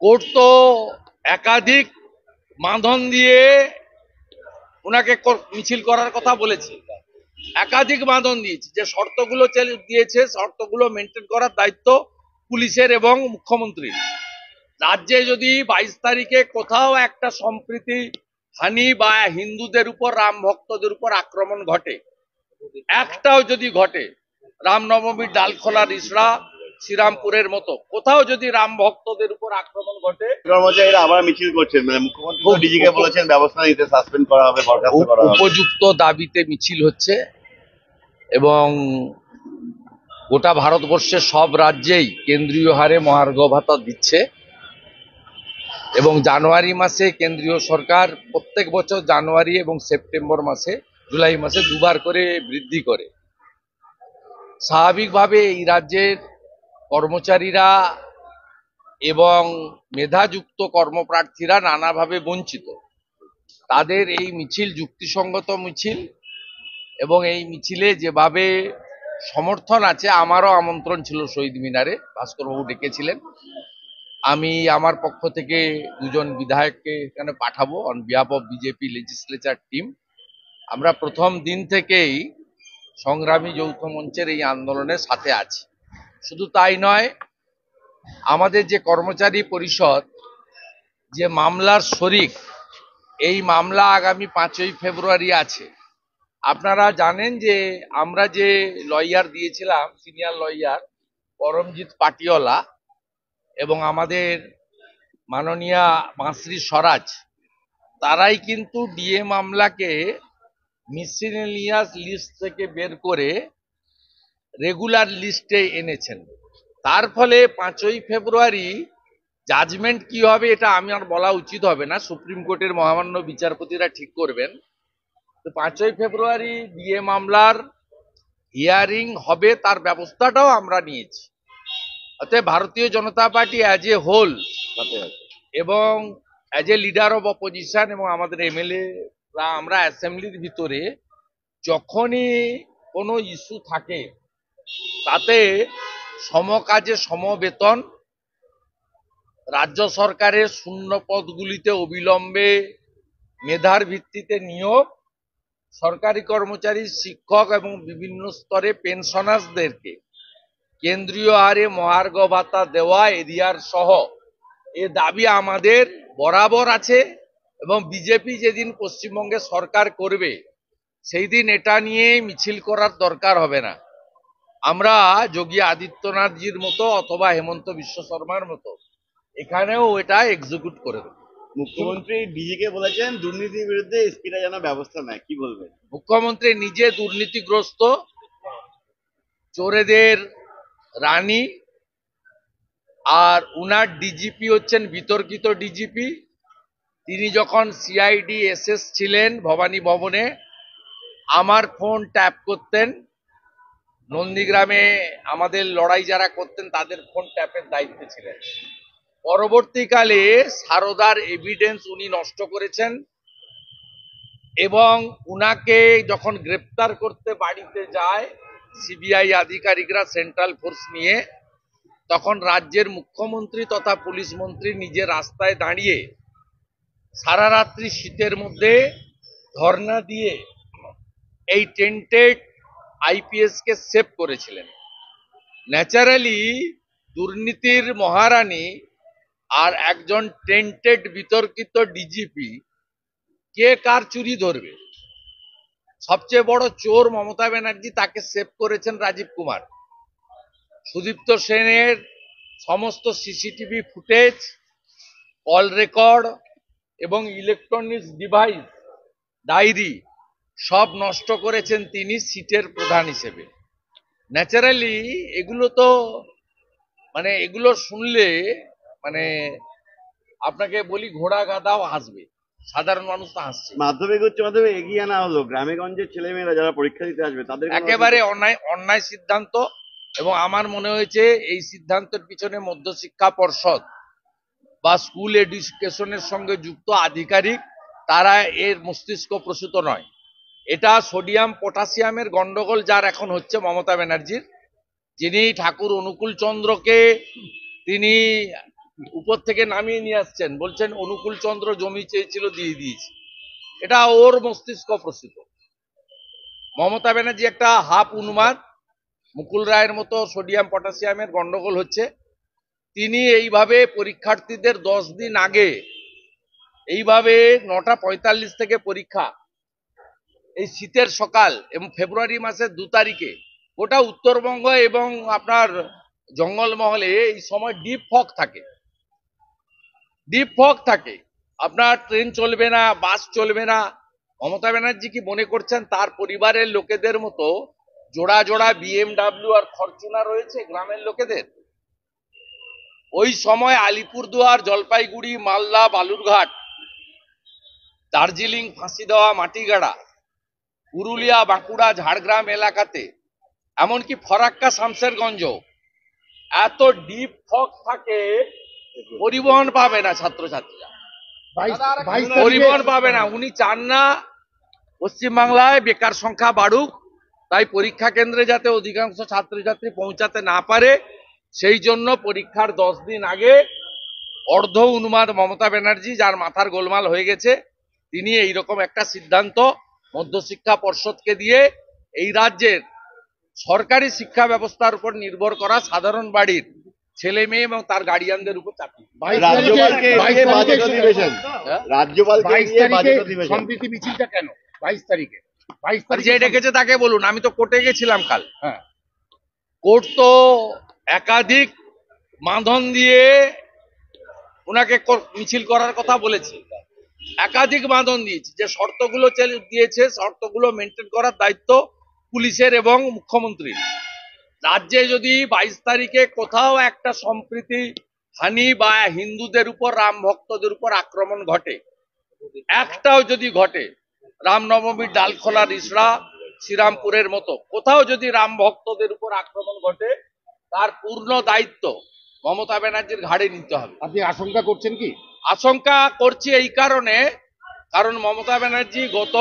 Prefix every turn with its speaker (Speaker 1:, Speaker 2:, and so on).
Speaker 1: Court তো একাধিক বাঁধন দিয়ে ওনাকে মিছিল করার কথা বলেছে, একাধিক বাঁধন দিয়েছে। যে শর্তগুলো দিয়েছে শর্তগুলো মেনটেন করার দায়িত্ব পুলিশের এবং মুখ্যমন্ত্রীর। রাজ্যে যদি 22 তারিখে কোথাও একটা সম্প্রীতি হানি বা হিন্দুদের উপর, রাম ভক্তদের উপর আক্রমণ ঘটে, একটাও যদি ঘটে, রামনবমীর ডালখোলা রিসড়া শ্রীরামপুরের মতো কোথাও যদি রাম ভক্তদের উপর আক্রমণ ঘটে,
Speaker 2: কর্মচারীরা আবার মিছিল করছেন, মানে মুখ্যমন্ত্রী ডিজিকে বলেছেন ব্যবস্থা নিতে, সাসপেন্ড করা হবে, বরখাস্ত করা হবে।
Speaker 1: উপযুক্ত দাবিতে মিছিল হচ্ছে এবং গোটা ভারতবর্ষের সব রাজ্যেই কেন্দ্রীয় হারে মহার্ঘ ভাতা দিচ্ছে এবং জানুয়ারি মাসে কেন্দ্রীয় সরকার প্রত্যেক বছর জানুয়ারি এবং সেপ্টেম্বর মাসে, জুলাই মাসে দুবার করে বৃদ্ধি করে। স্বাভাবিকভাবে এই রাজ্যের কর্মচারীরা এবং মেধাযুক্ত কর্মপ্রার্থীরা নানাভাবে বঞ্চিত। তাদের এই মিছিল যুক্তিসঙ্গত মিছিল এবং এই মিছিলে যেভাবে সমর্থন আছে, আমারও আমন্ত্রণ ছিল শহীদ মিনারে, ভাস্করবাবু ডেকেছিলেন। আমি আমার পক্ষ থেকে দুজন বিধায়ককে এখানে পাঠাবো on behalf of BJP legislature team. আমরা প্রথম দিন থেকেই সংগ্রামী যৌথ মঞ্চের এই আন্দোলনের সাথে আছি। শুধু তাই নয়, আমাদের যে কর্মচারী পরিষদ যে মামলার শরিক, এই মামলা আগামী 5ই ফেব্রুয়ারি আছে। আপনারা জানেন যে আমরা যে লয়ার দিয়েছিলাম, সিনিয়র লয়ার পরমজিৎ পাটিওয়ালা এবং আমাদের মাননীয়া মাসরি স্বরাজ, তারাই কিন্তু ডিএ মামলাকে মিসেলেনিয়াস লিস্ট থেকে বের করে রেগুলার লিস্টে এনেছেন। তার ফলে 5ই ফেব্রুয়ারি জাজমেন্ট কি হবে এটা আমি আর বলা উচিত হবে না, সুপ্রিম কোর্টের মহামান্য বিচারপতিরা ঠিক করবেন। তো 5ই ফেব্রুয়ারি ডিএ মামলার হিয়ারিং হবে, তার ব্যবস্থাটাও আমরা নিয়েছি। অতএব ভারতীয় জনতা পার্টি অ্যাজ এ হোল এবং as a leader of opposition এবং আমাদের এমএলএ আমরা অ্যাসেম্বলির ভিতরে যখনই কোনো ইস্যু থাকে তাতে সমকাজে সমবেতন, রাজ্য সরকারের শূন্য পদগুলিতে অবিলম্বে মেধার ভিত্তিতে নিয়োগ, সরকারি কর্মচারী, শিক্ষক এবং বিভিন্ন স্তরে পেনশনার্সদেরকে কেন্দ্রীয় হারে মহার্ঘ ভাতা দেওয়া এরিয়ার সহ এ দাবি আমাদের বরাবর আছে। এবং বিজেপি যেদিন পশ্চিমবঙ্গে সরকার করবে সেই দিন এটা নিয়ে মিছিল করার দরকার হবে না। আমরা যোগী আদিত্যনাথজির মতো অথবা হেমন্ত বিশ্ব শর্মার মতো এখানেও এটা এক্সিকিউট করে দেব।
Speaker 2: মুখ্যমন্ত্রী ডিজিকে বলেছেন দুর্নীতির বিরুদ্ধে এসপিরা যেন ব্যবস্থা নেয়, কি বলবেন?
Speaker 1: মুখ্যমন্ত্রী নিজে দুর্নীতিগ্রস্ত, চোরেদের রানী, আর উনার ডিজিপি হচ্ছেন বিতর্কিত ডিজিপি। তিনি যখন সিআইডি এসএস ছিলেন ভবানী ভবনে, আমার ফোন ট্যাপ করতেন। নন্দীগ্রামে আমাদের লড়াই যারা করতেন তাদের ফোন ট্যাপের দায়িত্বে ছিলেন। পরবর্তীকালে সারদার এভিডেন্স উনি নষ্ট করেছেন এবং উনাকে যখন গ্রেপ্তার করতে বাড়িতে যায় সিবিআই আধিকারিকরা সেন্ট্রাল ফোর্স নিয়ে, তখন রাজ্যের মুখ্যমন্ত্রী তথা পুলিশ মন্ত্রী নিজে রাস্তায় দাঁড়িয়ে সারা রাত্রি শীতের মধ্যে ধর্ণা দিয়ে এই টেন্টেড আইপিএস কে সেভ করেছিলেন। ন্যাচারালি দুর্নীতির মহারানী আর একজন টেন্টেড বিতর্কিত ডিজিপি, কে কার চুরি ধরবে? সবচেয়ে বড় চোর মমতা ব্যানার্জি, তাকে সেভ করেছেন রাজীব কুমার। সুদীপ্ত সেনের সমস্ত সিসিটিভি ফুটেজ, কল রেকর্ড এবং ইলেকট্রনিক্স ডিভাইস, ডায়েরি সব নষ্ট করেছেন তিনি সিটের প্রধান হিসেবে। ন্যাচারালি এগুলো তো মানে এগুলো শুনলে মানে আপনাকে বলি ঘোড়া গাধাও হাসবে, সাধারণ মানুষ তো হাসছে।
Speaker 2: মাধ্যমিক উচ্চ মাধ্যমিক এগিয়ে আনা হলো, গ্রামে গঞ্জের ছেলেমেয়েরা যারা পরীক্ষা দিতে আসবে তাদের
Speaker 1: একেবারে অন্যায় সিদ্ধান্ত। এবং আমার মনে হয়েছে এই সিদ্ধান্তের পিছনে মধ্যশিক্ষা পর্ষদ বা স্কুল এডুকেশনের সঙ্গে যুক্ত আধিকারিক, তারা এর মস্তিষ্ক প্রসূত নয়। এটা সোডিয়াম পটাশিয়ামের গন্ডগোল যার এখন হচ্ছে মমতা ব্যানার্জির, যিনি ঠাকুর অনুকূল চন্দ্রকে তিনি উপর থেকে নামিয়ে নিয়ে আসছেন, বলছেন অনুকূল চন্দ্র জমি চেয়েছিল দিয়ে দিয়েছি। এটা ওর মস্তিষ্ক প্রসূত। মমতা ব্যানার্জি একটা হাফ উন্মাদ, মুকুল রায়ের মতো সোডিয়াম পটাশিয়ামের গন্ডগোল হচ্ছে। তিনি এইভাবে পরীক্ষার্থীদের 10 দিন আগে এইভাবে 9:45 থেকে পরীক্ষা, এই শীতের সকাল এবং ফেব্রুয়ারি মাসের 2 তারিখে গোটা উত্তরবঙ্গ এবং আপনার জঙ্গলমহলে এই সময় ডিপ ফগ থাকে, ডিপ ফগ থাকে। আপনার ট্রেন চলবে না, বাস চলবে না। মমতা ব্যানার্জি কি মনে করছেন তার পরিবারের লোকেদের মতো জোড়া জোড়া বিএমডাব্লিউ আর ফরচুনার রয়েছে গ্রামের লোকেদের? ওই সময় আলিপুরদুয়ার, জলপাইগুড়ি, মালদা, বালুরঘাট, দার্জিলিং, ফাঁসি দেওয়া মাটিগাড়া, পুরুলিয়া, বাঁকুড়া, ঝাড়গ্রাম এলাকাতে, এমনকি ফরাক্কা, শামশেরগঞ্জ, এত ডিপ ফগ থাকে, পরিবহন পাবে না ছাত্রছাত্রীরা, পরিবহন পাবে না। উনি চান না পশ্চিমবাংলায় বেকার সংখ্যা বাড়ুক, তাই পরীক্ষা কেন্দ্রে যাতে অধিকাংশ ছাত্রছাত্রী পৌঁছাতে না পারে, সেই জন্য পরীক্ষার 10 দিন আগে অর্ধ উন্মাদ মমতা ব্যানার্জি, যার মাথার গোলমাল হয়ে গেছে, তিনি এইরকম একটা সিদ্ধান্ত মধ্যশিক্ষা পর্ষদকে দিয়ে এই রাজ্যের সরকারি শিক্ষা ব্যবস্থার উপর নির্ভর করা সাধারণ বাড়ির ছেলে মেয়ে এবং তার গার্ডিয়ানদের উপর চাপিয়ে
Speaker 2: রাজ্যপালকে দিয়ে বাজেট অধিবেশন, রাজ্যপালকে দিয়ে বাজেট অধিবেশন।
Speaker 3: সম্প্রীতি মিছিলটা কেন 22 তারিখে? 22
Speaker 1: আর যে ডেকেছে তাকে বলুন। আমি তো কোর্টে গেছিলাম কাল।
Speaker 3: হ্যাঁ,
Speaker 1: কোর্ট তো একাধিক বাঁধন দিয়ে ওনাকে মিছিল করার কথা বলেছে, একাধিক বাঁধন দিয়েছে। যে শর্তগুলো দিয়েছে, শর্তগুলো মেনটেন করার দায়িত্ব পুলিশের এবং মুখ্যমন্ত্রীর। রাজ্যে যদি 22 তারিখে কোথাও একটা সম্প্রীতি হানি বা হিন্দুদের উপর, রাম ভক্তদের উপর আক্রমণ ঘটে, একটাও যদি ঘটে, রামনবমীর ডালখোলা, রিসড়া, শ্রীরামপুরের মতো কোথাও যদি রাম ভক্তদের উপর আক্রমণ ঘটে, তার পূর্ণ দায়িত্ব মমতা ব্যানার্জির ঘাড়ে নিতে হবে।
Speaker 3: আপনি আশঙ্কা করছেন কি?
Speaker 1: আশঙ্কা করছি এই কারণে, কারণ মমতা ব্যানার্জি গত